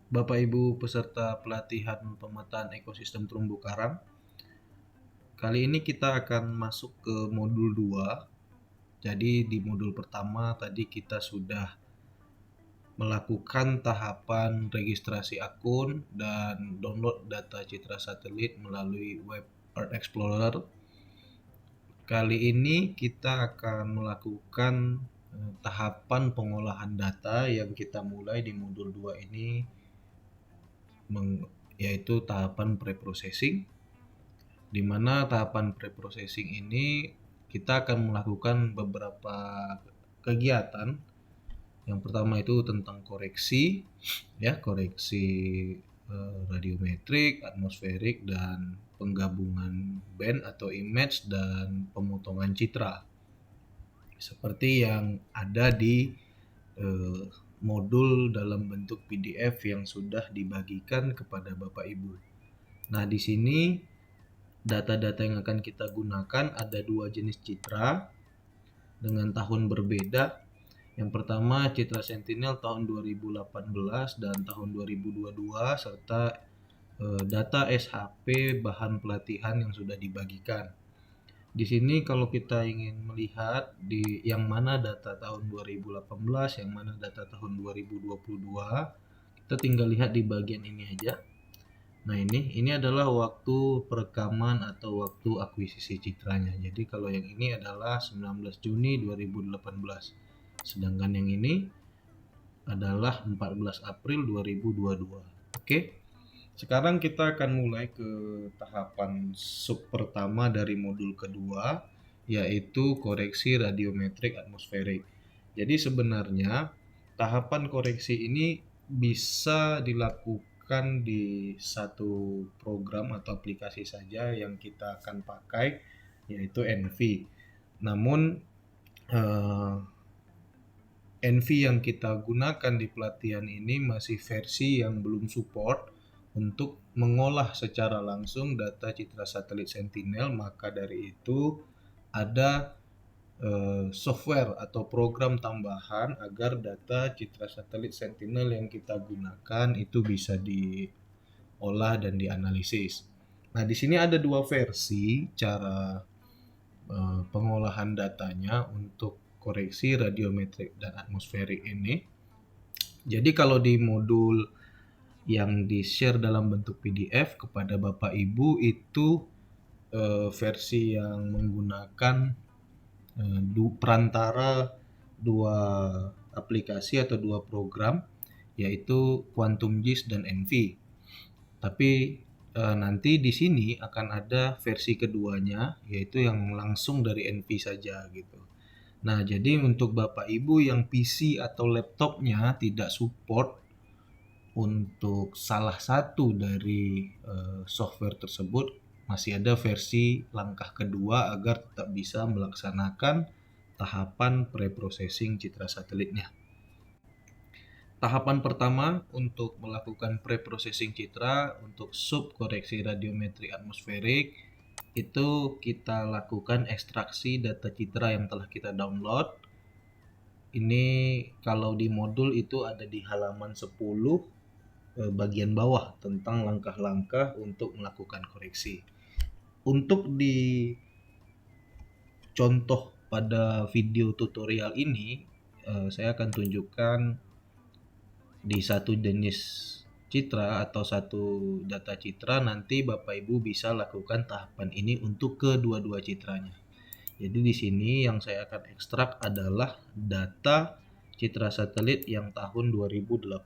Bapak Ibu peserta pelatihan pemetaan ekosistem terumbu karang. Kali ini kita akan masuk ke modul 2. Jadi di modul pertama tadi kita sudah melakukan tahapan registrasi akun dan download data citra satelit melalui web Earth Explorer. Kali ini kita akan melakukan tahapan pengolahan data yang kita mulai di modul 2 ini, yaitu tahapan preprocessing, di mana tahapan preprocessing ini kita akan melakukan beberapa kegiatan. Yang pertama itu tentang koreksi, koreksi radiometrik, atmosferik, dan penggabungan band atau image dan pemotongan citra. Seperti yang ada di modul dalam bentuk PDF yang sudah dibagikan kepada Bapak Ibu. Nah, di sini data-data yang akan kita gunakan ada 2 jenis citra dengan tahun berbeda. Yang pertama citra Sentinel tahun 2018 dan tahun 2022 serta data SHP bahan pelatihan yang sudah dibagikan. Di sini kalau kita ingin melihat di yang mana data tahun 2018, yang mana data tahun 2022, kita tinggal lihat di bagian ini aja. Nah, ini adalah waktu perekaman atau waktu akuisisi citranya. Jadi kalau yang ini adalah 19 Juni 2018. Sedangkan yang ini adalah 14 April 2022. Oke. Sekarang kita akan mulai ke tahapan sub pertama dari modul kedua, yaitu koreksi radiometrik atmosferik. Jadi sebenarnya tahapan koreksi ini bisa dilakukan di satu program atau aplikasi saja yang kita akan pakai, yaitu ENVI. Namun ENVI yang kita gunakan di pelatihan ini masih versi yang belum support untuk mengolah secara langsung data citra satelit Sentinel. Maka dari itu ada software atau program tambahan agar data citra satelit Sentinel yang kita gunakan itu bisa diolah dan dianalisis. Nah, di sini ada 2 versi cara pengolahan datanya untuk koreksi radiometrik dan atmosferik ini. Jadi kalau di modul yang di-share dalam bentuk PDF kepada Bapak Ibu itu versi yang menggunakan perantara 2 aplikasi atau 2 program, yaitu QuantumGIS dan ENVI. Tapi nanti di sini akan ada versi keduanya, yaitu yang langsung dari ENVI saja gitu. Nah, jadi untuk Bapak Ibu yang PC atau laptopnya tidak support untuk salah satu dari software tersebut, masih ada versi langkah kedua agar tetap bisa melaksanakan tahapan preprocessing citra satelitnya. Tahapan pertama untuk melakukan preprocessing citra untuk sub koreksi radiometrik atmosferik itu kita lakukan ekstraksi data citra yang telah kita download. Ini kalau di modul itu ada di halaman 10 bagian bawah tentang langkah-langkah untuk melakukan koreksi. Untuk di contoh pada video tutorial ini saya akan tunjukkan di satu jenis citra atau satu data citra, nanti Bapak Ibu bisa lakukan tahapan ini untuk kedua-dua citranya. Jadi di sini yang saya akan ekstrak adalah data citra satelit yang tahun 2018.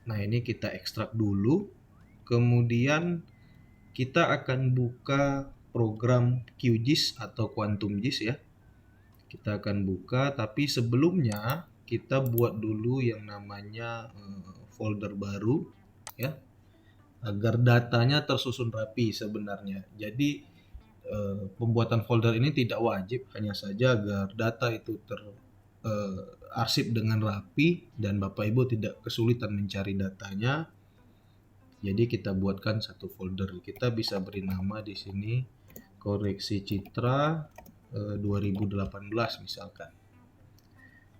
Nah, ini kita ekstrak dulu. Kemudian kita akan buka program QGIS atau QuantumGIS ya. Kita akan buka, tapi sebelumnya kita buat dulu yang namanya folder baru ya, agar datanya tersusun rapi sebenarnya. Jadi pembuatan folder ini tidak wajib, hanya saja agar data itu arsip dengan rapi dan Bapak Ibu tidak kesulitan mencari datanya. Jadi kita buatkan satu folder. Kita bisa beri nama di sini koreksi citra 2018 misalkan.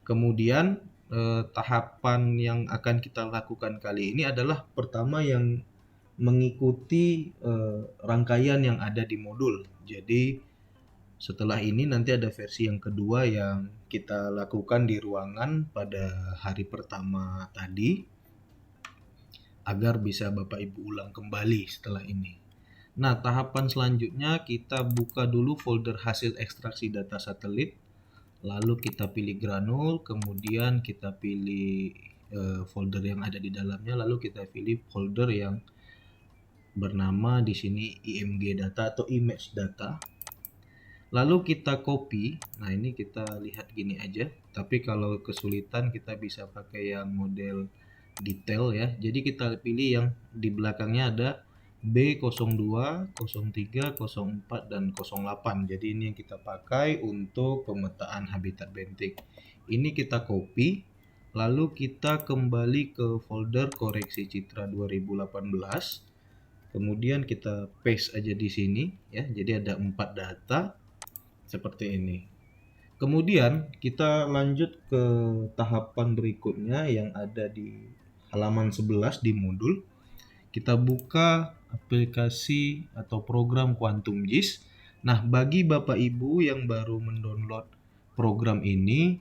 Kemudian tahapan yang akan kita lakukan kali ini adalah pertama yang mengikuti rangkaian yang ada di modul. Jadi setelah ini nanti ada versi yang kedua yang kita lakukan di ruangan pada hari pertama tadi agar bisa Bapak Ibu ulang kembali setelah ini. Nah, tahapan selanjutnya kita buka dulu folder hasil ekstraksi data satelit, lalu kita pilih granul, kemudian kita pilih folder yang ada di dalamnya, lalu kita pilih folder yang bernama di sini IMG data atau image data. Lalu kita copy. Nah, ini kita lihat gini aja. Tapi kalau kesulitan kita bisa pakai yang model detail ya. Jadi kita pilih yang di belakangnya ada B02, 03, 04, dan 08. Jadi ini yang kita pakai untuk pemetaan habitat bentik. Ini kita copy. Lalu kita kembali ke folder koreksi citra 2018. Kemudian kita paste aja di sini ya. Jadi ada 4 data seperti ini. Kemudian kita lanjut ke tahapan berikutnya yang ada di halaman 11 di modul. Kita buka aplikasi atau program Quantum GIS. Nah, bagi Bapak Ibu yang baru mendownload program ini,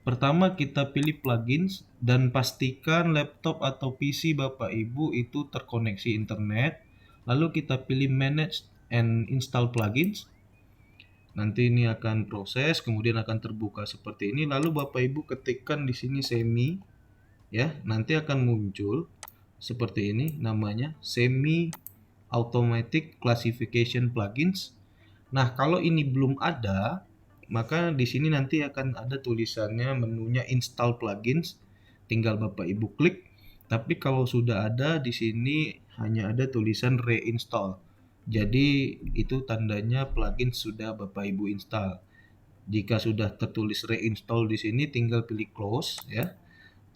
pertama kita pilih plugins dan pastikan laptop atau PC Bapak Ibu itu terkoneksi internet. Lalu kita pilih manage and install plugins. Nanti ini akan proses, kemudian akan terbuka seperti ini. Lalu Bapak Ibu ketikkan di sini semi, ya. Nanti akan muncul seperti ini, namanya Semi Automatic Classification Plugins. Nah, kalau ini belum ada, maka di sini nanti akan ada tulisannya menunya Install Plugins. Tinggal Bapak Ibu klik. Tapi kalau sudah ada di sini hanya ada tulisan Reinstall. Jadi itu tandanya plugin sudah Bapak Ibu install. Jika sudah tertulis reinstall di sini tinggal pilih close ya.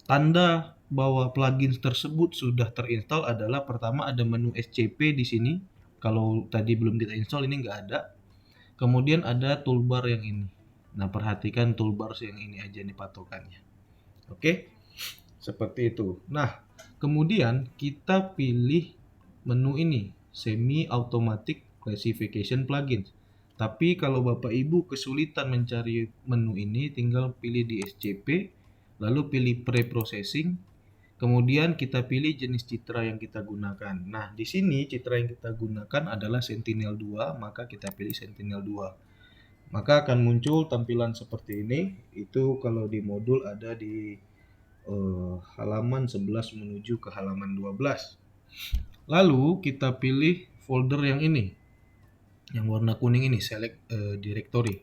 Tanda bahwa plugin tersebut sudah terinstall adalah pertama ada menu SCP di sini. Kalau tadi belum kita install ini nggak ada. Kemudian ada toolbar yang ini. Nah, perhatikan toolbar yang ini aja nih patokannya. Oke. Seperti itu. Nah, kemudian kita pilih menu ini, Semi Automatic Classification Plugins. Tapi kalau Bapak Ibu kesulitan mencari menu ini, tinggal pilih di SCP, lalu pilih Pre-Processing, kemudian kita pilih jenis citra yang kita gunakan. Nah, di sini citra yang kita gunakan adalah Sentinel-2, maka kita pilih Sentinel-2. Maka akan muncul tampilan seperti ini. Itu kalau di modul ada di halaman 11 menuju ke halaman 12. Lalu kita pilih folder yang ini, yang warna kuning ini, select directory.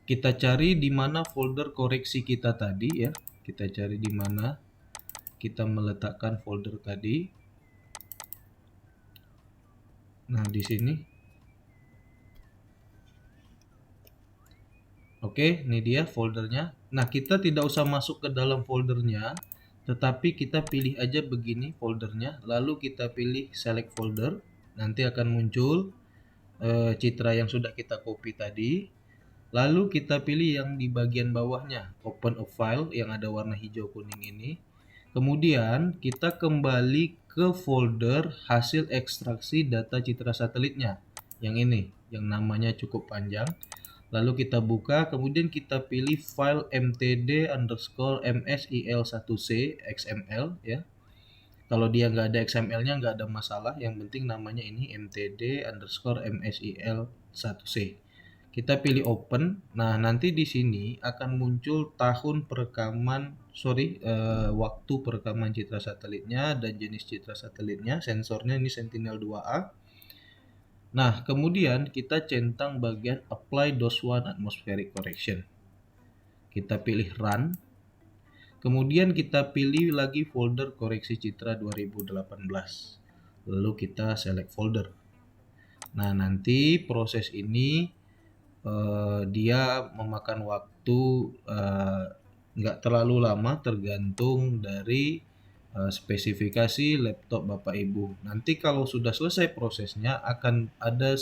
Kita cari di mana folder koreksi kita tadi ya. Kita cari di mana kita meletakkan folder tadi. Nah, di sini. Oke, ini dia foldernya. Nah, kita tidak usah masuk ke dalam foldernya, tetapi kita pilih aja begini foldernya, lalu kita pilih select folder. Nanti akan muncul citra yang sudah kita copy tadi. Lalu kita pilih yang di bagian bawahnya, open a file yang ada warna hijau kuning ini. Kemudian kita kembali ke folder hasil ekstraksi data citra satelitnya. Yang ini, yang namanya cukup panjang. Lalu kita buka, kemudian kita pilih file mtd_msil1c xml ya. Kalau dia nggak ada XML-nya nggak ada masalah, yang penting namanya ini mtd_msil1c. Kita pilih open. Nah, nanti di sini akan muncul tahun perekaman, waktu perekaman citra satelitnya dan jenis citra satelitnya. Sensornya ini Sentinel-2A. Nah, kemudian kita centang bagian apply DOS1 atmospheric correction. Kita pilih run. Kemudian kita pilih lagi folder koreksi citra 2018. Lalu kita select folder. Nah, nanti proses ini dia memakan waktu nggak terlalu lama, tergantung dari spesifikasi laptop Bapak Ibu. Nanti kalau sudah selesai prosesnya akan ada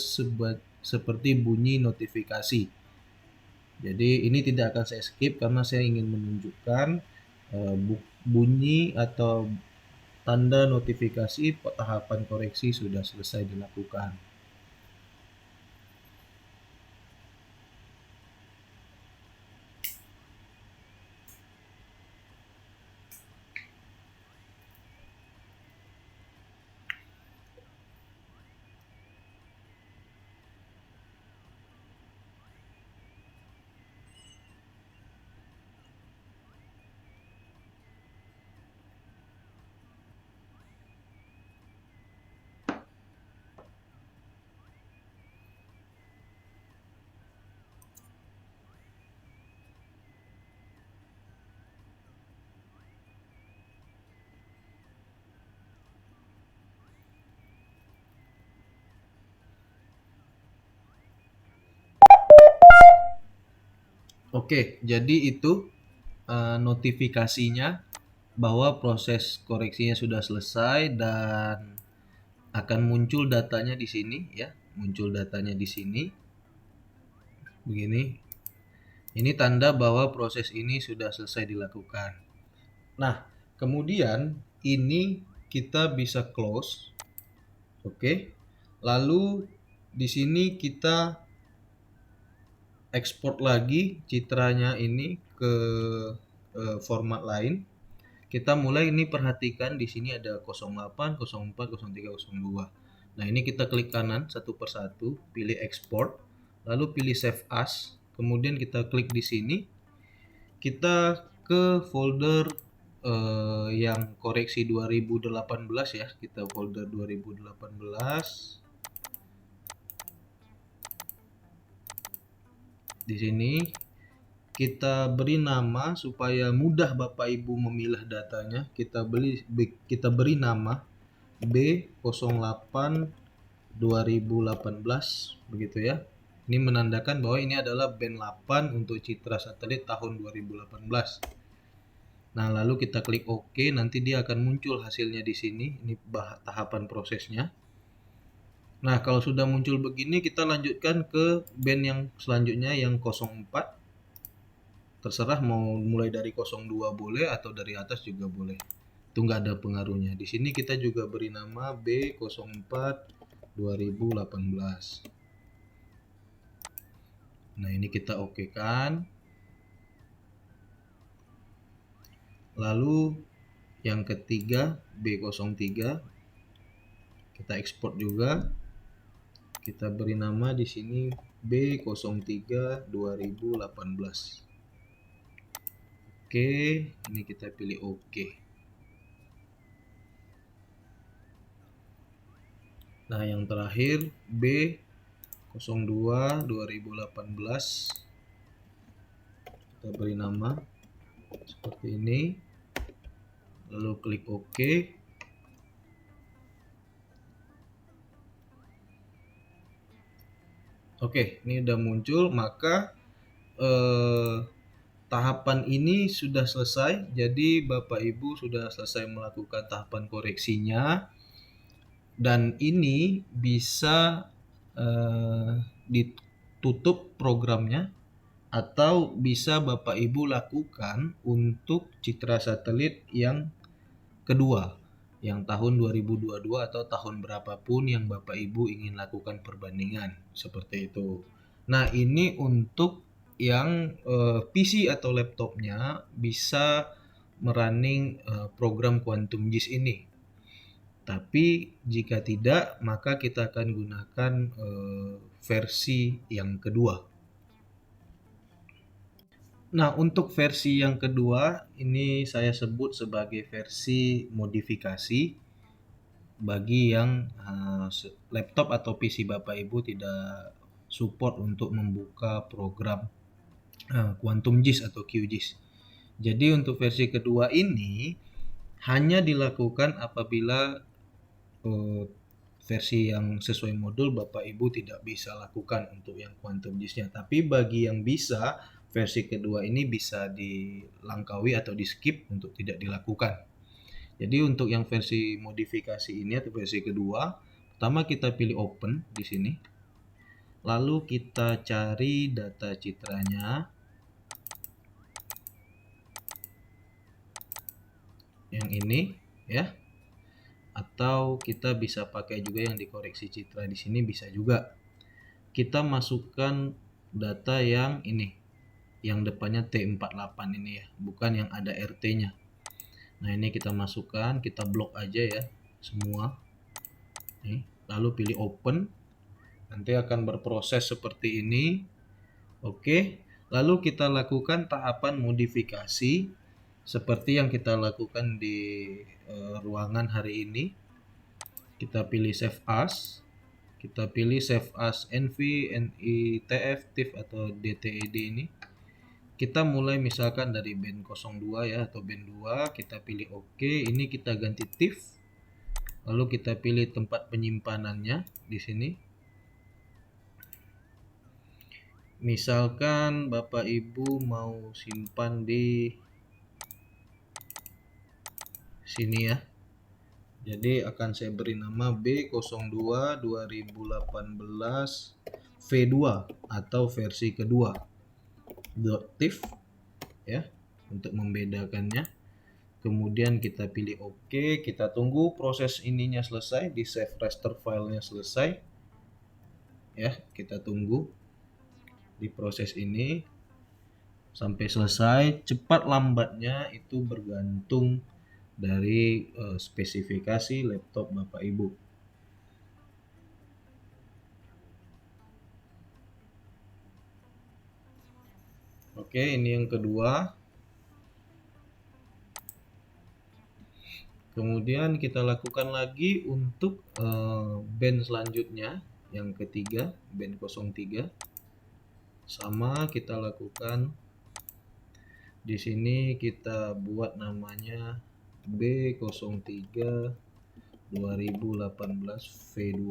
seperti bunyi notifikasi. Jadi ini tidak akan saya skip karena saya ingin menunjukkan bunyi atau tanda notifikasi tahapan koreksi sudah selesai dilakukan. Oke, jadi itu notifikasinya bahwa proses koreksinya sudah selesai dan akan muncul datanya di sini ya, muncul datanya di sini. Begini. Ini tanda bahwa proses ini sudah selesai dilakukan. Nah, kemudian ini kita bisa close. Oke. Lalu di sini kita ekspor lagi citranya ini ke format lain. Kita mulai ini perhatikan di sini ada 08, 04, 03, 02. Nah, ini kita klik kanan satu persatu, pilih export, lalu pilih save as, kemudian kita klik di sini, kita ke folder yang koreksi 2018 ya, kita folder 2018. Di sini kita beri nama supaya mudah Bapak Ibu memilah datanya. Kita beri nama B08 2018 begitu ya. Ini menandakan bahwa ini adalah band 8 untuk citra satelit tahun 2018. Nah, lalu kita klik OK, nanti dia akan muncul hasilnya di sini. Ini tahapan prosesnya. Nah, kalau sudah muncul begini, kita lanjutkan ke band yang selanjutnya yang 04. Terserah mau mulai dari 02 boleh atau dari atas juga boleh. Itu nggak ada pengaruhnya. Di sini kita juga beri nama B04 2018. Nah, ini kita oke kan. Lalu yang ketiga B03 kita ekspor juga. Kita beri nama di sini B03 2018. Oke, ini kita pilih oke. Nah, yang terakhir B02 2018. Kita beri nama seperti ini. Lalu klik OK. Oke, ini udah muncul, maka tahapan ini sudah selesai. Jadi Bapak Ibu sudah selesai melakukan tahapan koreksinya. Dan ini bisa ditutup programnya atau bisa Bapak Ibu lakukan untuk citra satelit yang kedua, yang tahun 2022 atau tahun berapapun yang Bapak Ibu ingin lakukan perbandingan seperti itu. Nah, ini untuk yang PC atau laptopnya bisa merunning program Quantum JIS ini. Tapi jika tidak, maka kita akan gunakan versi yang kedua. Nah, untuk versi yang kedua ini saya sebut sebagai versi modifikasi bagi yang laptop atau PC Bapak Ibu tidak support untuk membuka program Quantum JIS atau QGIS. Jadi untuk versi kedua ini hanya dilakukan apabila versi yang sesuai modul Bapak Ibu tidak bisa lakukan untuk yang Quantum JIS-nya. Tapi bagi yang bisa, versi kedua ini bisa dilangkaui atau di skip untuk tidak dilakukan. Jadi untuk yang versi modifikasi ini atau versi kedua, pertama kita pilih open di sini. Lalu kita cari data citranya yang ini ya, atau kita bisa pakai juga yang dikoreksi citra di sini bisa juga. Kita masukkan data yang ini, yang depannya T48 ini ya, bukan yang ada RT-nya. Nah, ini kita masukkan, kita blok aja ya semua. Nih, lalu pilih open. Nanti akan berproses seperti ini. Oke, lalu kita lakukan tahapan modifikasi seperti yang kita lakukan di ruangan hari ini. Kita pilih save as. Kita pilih save as NV, NITF, TIFF atau DTED ini. Kita mulai misalkan dari band 02 ya atau band 2, kita pilih OK. Ini kita ganti TIFF. Lalu kita pilih tempat penyimpanannya di sini. Misalkan Bapak Ibu mau simpan di sini ya. Jadi akan saya beri nama B02 2018 V2 atau versi kedua. .tif ya untuk membedakannya. Kemudian kita pilih OK, kita tunggu proses ininya selesai, di save raster filenya selesai. Ya, kita tunggu di proses ini sampai selesai. Cepat lambatnya itu bergantung dari spesifikasi laptop Bapak Ibu. Oke, ini yang kedua. Kemudian kita lakukan lagi untuk band selanjutnya, yang ketiga, band 03. Sama kita lakukan di sini, kita buat namanya B03 2018 V2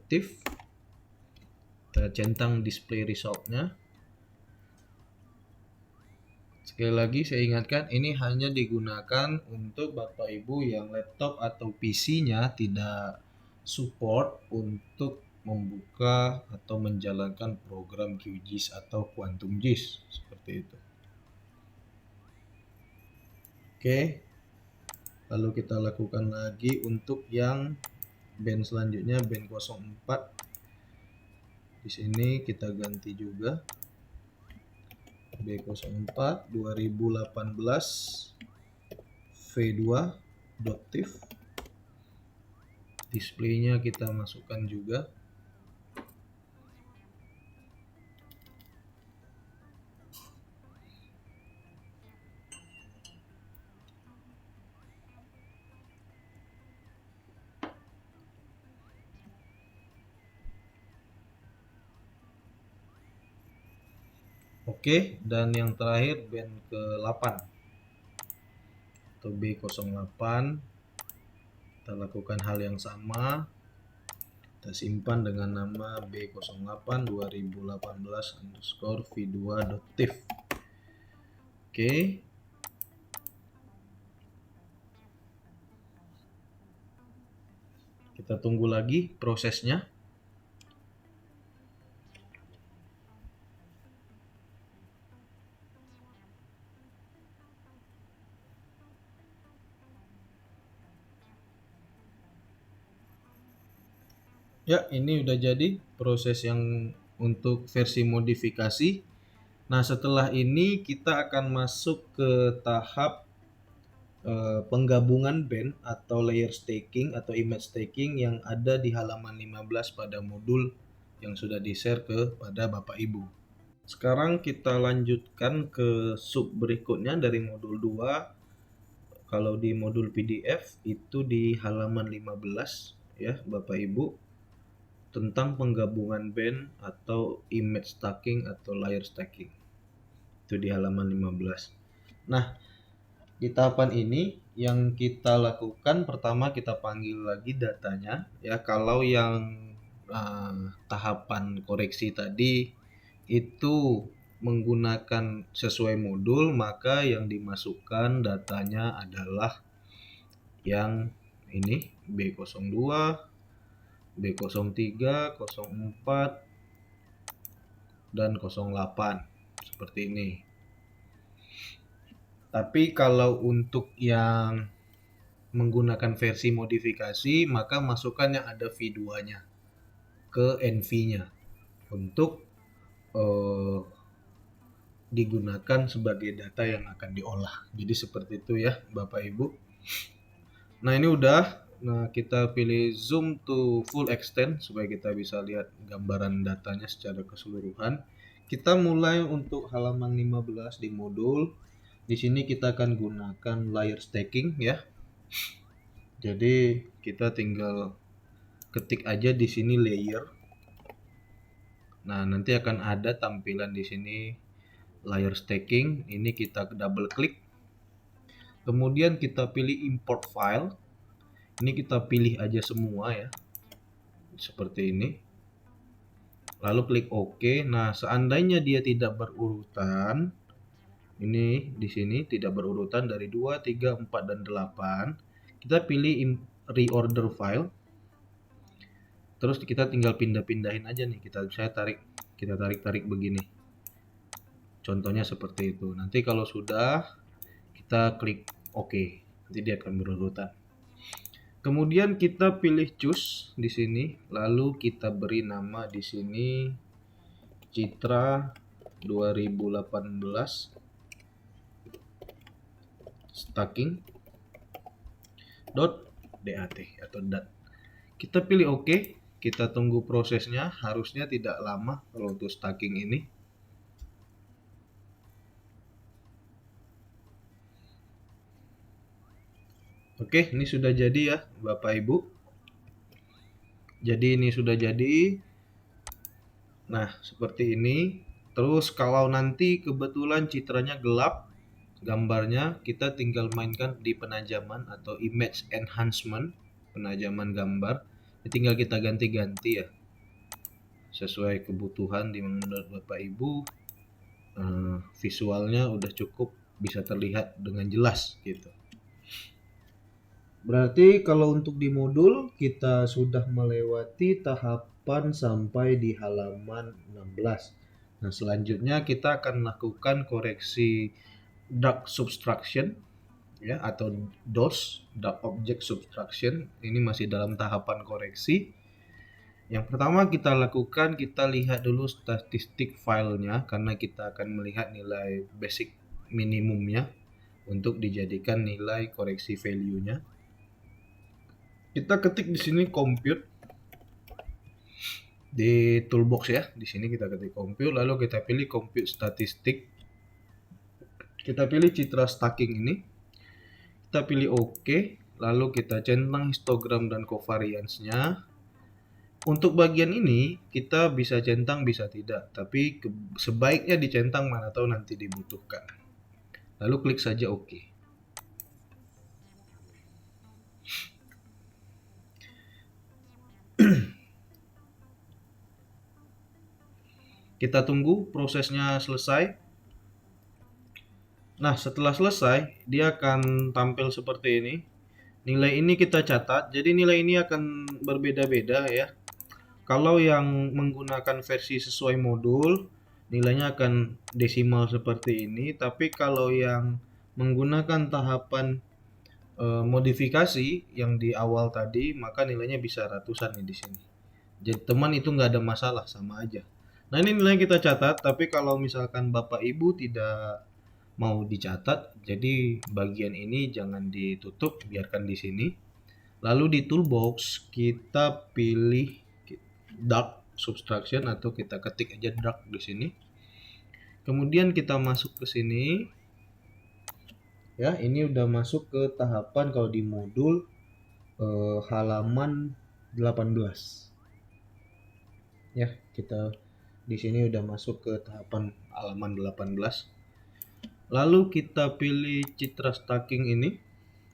.tif. Kita centang display resultnya. Sekali lagi saya ingatkan, ini hanya digunakan untuk Bapak Ibu yang laptop atau PC-nya tidak support untuk membuka atau menjalankan program QGIS atau Quantum GIS seperti itu. Oke. Lalu kita lakukan lagi untuk yang band selanjutnya, band 04. Di sini kita ganti juga B04 2018 V2 .tif. Displaynya kita masukkan juga. Oke, dan yang terakhir band ke-8 atau B08. Kita lakukan hal yang sama. Kita simpan dengan nama B08 2018 underscore V2.tif. Oke. Kita tunggu lagi prosesnya. Ya, ini udah jadi proses yang untuk versi modifikasi. Nah, setelah ini kita akan masuk ke tahap penggabungan band atau layer stacking atau image stacking yang ada di halaman 15 pada modul yang sudah di-share kepada Bapak Ibu. Sekarang kita lanjutkan ke sub berikutnya dari modul 2. Kalau di modul PDF itu di halaman 15 ya Bapak Ibu, tentang penggabungan band atau image stacking atau layer stacking. Itu di halaman 15. Nah, di tahapan ini yang kita lakukan, pertama kita panggil lagi datanya ya. Kalau yang tahapan koreksi tadi itu menggunakan sesuai modul, maka yang dimasukkan datanya adalah yang ini B02 B03, 04, dan 08 seperti ini. Tapi kalau untuk yang menggunakan versi modifikasi, maka masukkan yang ada V2-nya ke NV-nya untuk digunakan sebagai data yang akan diolah. Jadi seperti itu ya Bapak Ibu. Nah ini udah. Nah kita pilih zoom to full extent supaya kita bisa lihat gambaran datanya secara keseluruhan. Kita mulai untuk halaman 15 di modul. Di sini kita akan gunakan layer stacking ya. Jadi kita tinggal ketik aja di sini layer. Nah, nanti akan ada tampilan di sini layer stacking. Ini kita double klik. Kemudian kita pilih import file. Ini kita pilih aja semua ya. Seperti ini. Lalu klik OK. Nah, seandainya dia tidak berurutan, ini di sini tidak berurutan dari 2, 3, 4 dan 8. Kita pilih reorder file. Terus kita tinggal pindah-pindahin aja nih. Kita tarik begini. Contohnya seperti itu. Nanti kalau sudah kita klik OK. Nanti dia akan berurutan. Kemudian kita pilih choose di sini, lalu kita beri nama di sini Citra 2018 stacking.dat atau dat. Kita pilih OK, kita tunggu prosesnya, harusnya tidak lama kalau untuk stacking ini. Oke, ini sudah jadi ya Bapak Ibu. Jadi ini sudah jadi. Nah, seperti ini. Terus kalau nanti kebetulan citranya gelap, gambarnya kita tinggal mainkan di penajaman atau image enhancement, penajaman gambar. Tinggal kita ganti-ganti ya. Sesuai kebutuhan di menurut Bapak Ibu. Visualnya udah cukup bisa terlihat dengan jelas gitu. Berarti kalau untuk di modul kita sudah melewati tahapan sampai di halaman 16. Nah, selanjutnya kita akan melakukan koreksi dark subtraction ya atau DOS, dark object subtraction. Ini masih dalam tahapan koreksi. Yang pertama kita lakukan, kita lihat dulu statistik filenya karena kita akan melihat nilai basic minimumnya untuk dijadikan nilai koreksi value-nya. Kita ketik di sini compute di toolbox ya. Di sini kita ketik compute, lalu kita pilih compute statistik. Kita pilih citra stacking ini. Kita pilih OK, lalu kita centang histogram dan covariance-nya. Untuk bagian ini kita bisa centang bisa tidak, tapi sebaiknya dicentang, mana tahu nanti dibutuhkan. Lalu klik saja OK. Kita tunggu prosesnya selesai. Nah, setelah selesai, dia akan tampil seperti ini. Nilai ini kita catat, jadi nilai ini akan berbeda-beda ya. Kalau yang menggunakan versi sesuai modul, nilainya akan desimal seperti ini. Tapi kalau yang menggunakan tahapan modifikasi yang di awal tadi, maka nilainya bisa ratusan nih di sini. Jadi teman itu nggak ada masalah, sama aja. Nah ini nilai kita catat, tapi kalau misalkan Bapak Ibu tidak mau dicatat, jadi bagian ini jangan ditutup, biarkan di sini. Lalu di toolbox kita pilih dark subtraction atau kita ketik aja dark di sini. Kemudian kita masuk ke sini. Ya, ini udah masuk ke tahapan kalau di modul halaman 18. Ya, kita di sini udah masuk ke tahapan halaman 18. Lalu kita pilih citra stacking ini.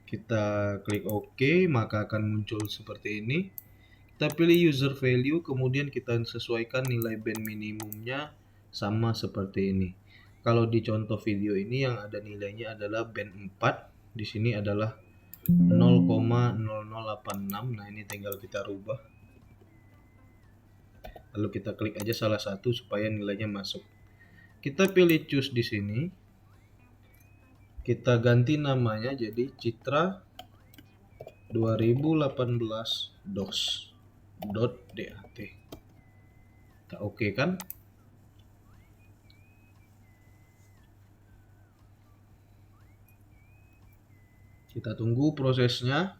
Kita klik OK, maka akan muncul seperti ini. Kita pilih user value, kemudian kita sesuaikan nilai band minimumnya sama seperti ini. Kalau di contoh video ini yang ada nilainya adalah band 4, di sini adalah 0,0086. Nah, ini tinggal kita rubah. Lalu kita klik aja salah satu supaya nilainya masuk. Kita pilih choose di sini. Kita ganti namanya jadi Citra 2018 DOS.dat. Kita oke kan? Kita tunggu prosesnya.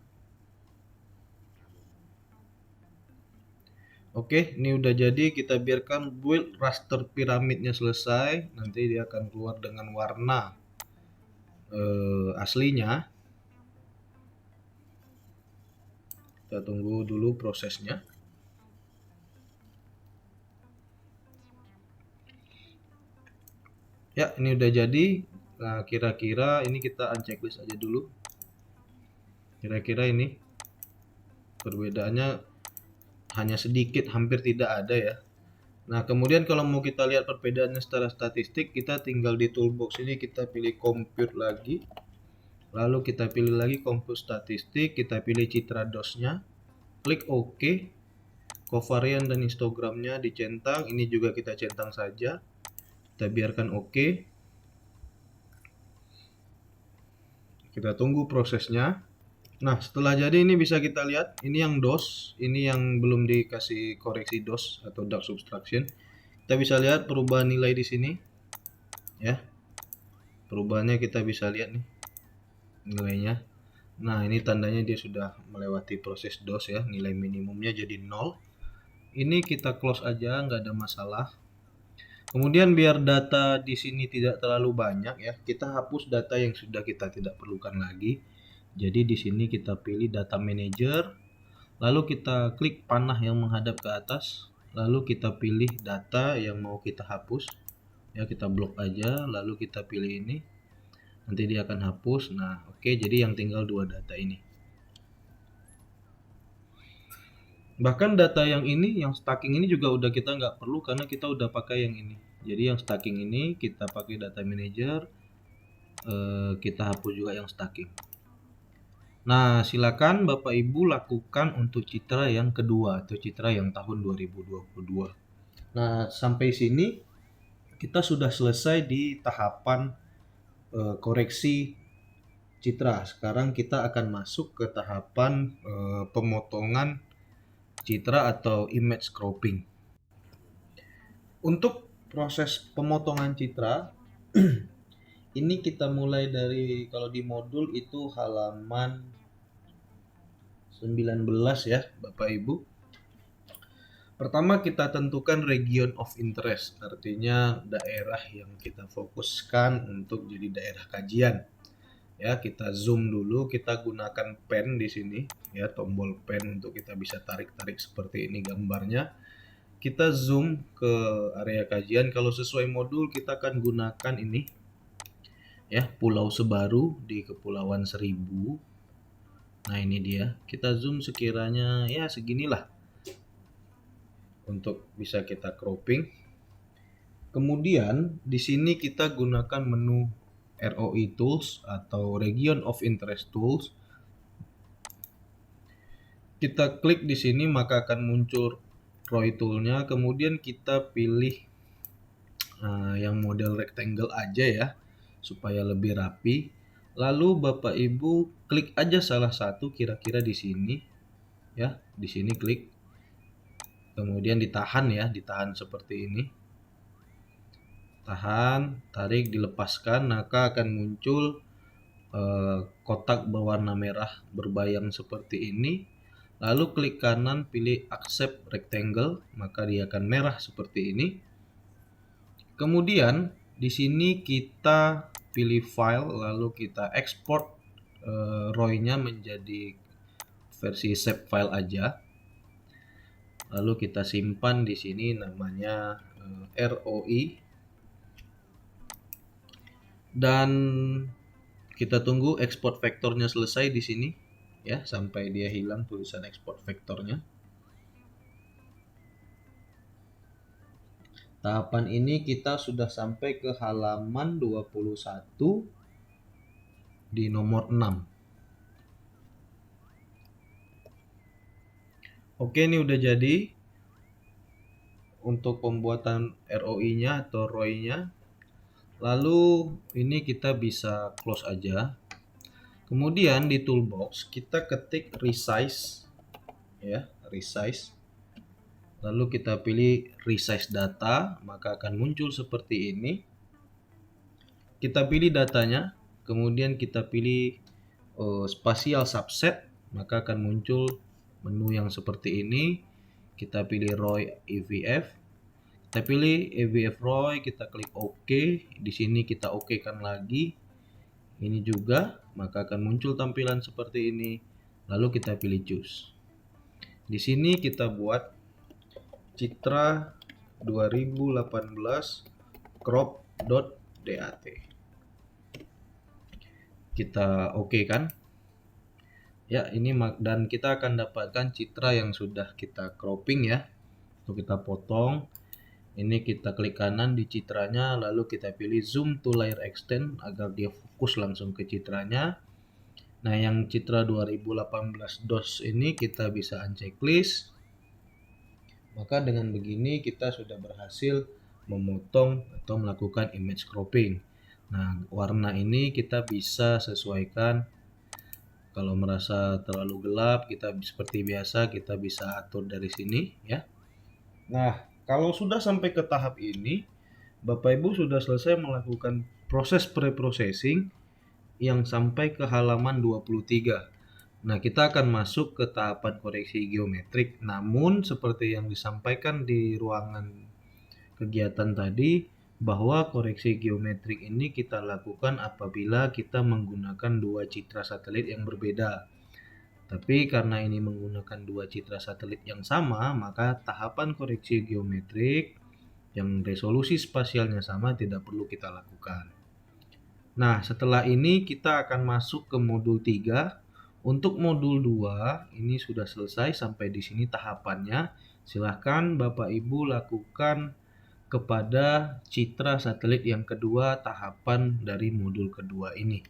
Oke, ini udah jadi. Kita biarkan build raster piramidnya selesai. Nanti dia akan keluar dengan warna aslinya. Kita tunggu dulu prosesnya. Ya, ini udah jadi. Nah, kira-kira ini kita unchecklist aja dulu. Kira-kira ini perbedaannya hanya sedikit, hampir tidak ada ya. Nah, kemudian kalau mau kita lihat perbedaannya secara statistik, kita tinggal di toolbox ini kita pilih compute lagi. Lalu kita pilih lagi compute statistik, kita pilih citra DOS-nya. Klik OK. Covariant dan histogramnya dicentang, ini juga kita centang saja. Kita biarkan OK. Kita tunggu prosesnya. Nah, setelah jadi ini bisa kita lihat, ini yang DOS, ini yang belum dikasih koreksi DOS atau dark subtraction. Kita bisa lihat perubahan nilai di sini. Ya. Perubahannya kita bisa lihat nih nilainya. Nah, ini tandanya dia sudah melewati proses DOS ya, nilai minimumnya jadi 0. Ini kita close aja, nggak ada masalah. Kemudian biar data di sini tidak terlalu banyak ya, kita hapus data yang sudah kita tidak perlukan lagi. Jadi di sini kita pilih data manager, lalu kita klik panah yang menghadap ke atas, lalu kita pilih data yang mau kita hapus. Ya, kita blok aja, lalu kita pilih ini. Nanti dia akan hapus. Nah, oke, jadi yang tinggal dua data ini. Bahkan data yang ini, yang stacking ini juga udah kita nggak perlu karena kita udah pakai yang ini. Jadi yang stacking ini kita pakai data manager, kita hapus juga yang stacking. Nah, silakan Bapak Ibu lakukan untuk citra yang kedua atau citra yang tahun 2022. Nah, sampai sini kita sudah selesai di tahapan koreksi citra. Sekarang kita akan masuk ke tahapan pemotongan citra atau image cropping. Untuk proses pemotongan citra ini kita mulai dari, kalau di modul itu halaman 19 ya Bapak Ibu. Pertama kita tentukan region of interest, artinya daerah yang kita fokuskan untuk jadi daerah kajian. Ya, kita zoom dulu, kita gunakan pen di sini ya, tombol pen untuk kita bisa tarik-tarik seperti ini gambarnya. Kita zoom ke area kajian. Kalau sesuai modul kita akan gunakan ini ya, Pulau Sebaru di Kepulauan Seribu. Nah, ini dia. Kita zoom sekiranya ya seginilah untuk bisa kita cropping. Kemudian di sini kita gunakan menu ROI Tools atau Region of Interest Tools. Kita klik di sini maka akan muncul ROI toolnya. Kemudian kita pilih yang model rectangle aja ya, supaya lebih rapi. Lalu Bapak Ibu klik aja salah satu kira-kira di sini ya, di sini klik. Kemudian ditahan ya, ditahan seperti ini. Tahan, tarik, dilepaskan, maka akan muncul kotak berwarna merah berbayang seperti ini. Lalu klik kanan, pilih accept rectangle, maka dia akan merah seperti ini. Kemudian di sini kita pilih file, lalu kita export ROI-nya menjadi versi shape file aja. Lalu kita simpan di sini namanya ROI. Dan kita tunggu export vektornya selesai di sini ya, sampai dia hilang tulisan export vektornya. Tahapan ini kita sudah sampai ke halaman 21 di nomor 6. Oke, ini udah jadi. untuk pembuatan ROI-nya atau ROI-nya. Lalu ini kita bisa close aja. Kemudian di toolbox kita ketik resize ya, resize. Lalu kita pilih resize data, maka akan muncul seperti ini. Kita pilih datanya, kemudian kita pilih spatial subset, maka akan muncul menu yang seperti ini. Kita pilih ROI EVF. Kita pilih EVF ROI, kita klik OK. Di sini kita OK kan lagi. Ini juga, maka akan muncul tampilan seperti ini. Lalu kita pilih choose. Di sini kita buat Citra 2018 crop.dat. Kita OK kan? Ya, ini dan kita akan dapatkan citra yang sudah kita cropping ya. Untuk kita potong. Ini kita klik kanan di citranya, lalu kita pilih zoom to layer extend agar dia fokus langsung ke citranya. Nah, yang citra 2018 DOS ini kita bisa uncheck list. Maka dengan begini kita sudah berhasil memotong atau melakukan image cropping. Nah, warna ini kita bisa sesuaikan. Kalau merasa terlalu gelap, kita seperti biasa kita bisa atur dari sini ya. Nah, kalau sudah sampai ke tahap ini, Bapak Ibu sudah selesai melakukan proses pre-processing yang sampai ke halaman 23. Nah, kita akan masuk ke tahapan koreksi geometrik. Namun, seperti yang disampaikan di ruangan kegiatan tadi, bahwa koreksi geometrik ini kita lakukan apabila kita menggunakan dua citra satelit yang berbeda. Tapi karena ini menggunakan dua citra satelit yang sama, maka tahapan koreksi geometrik yang resolusi spasialnya sama tidak perlu kita lakukan. Nah, setelah ini kita akan masuk ke modul 3. Untuk modul 2 ini sudah selesai sampai di sini tahapannya. Silahkan Bapak Ibu lakukan kepada citra satelit yang kedua tahapan dari modul kedua ini.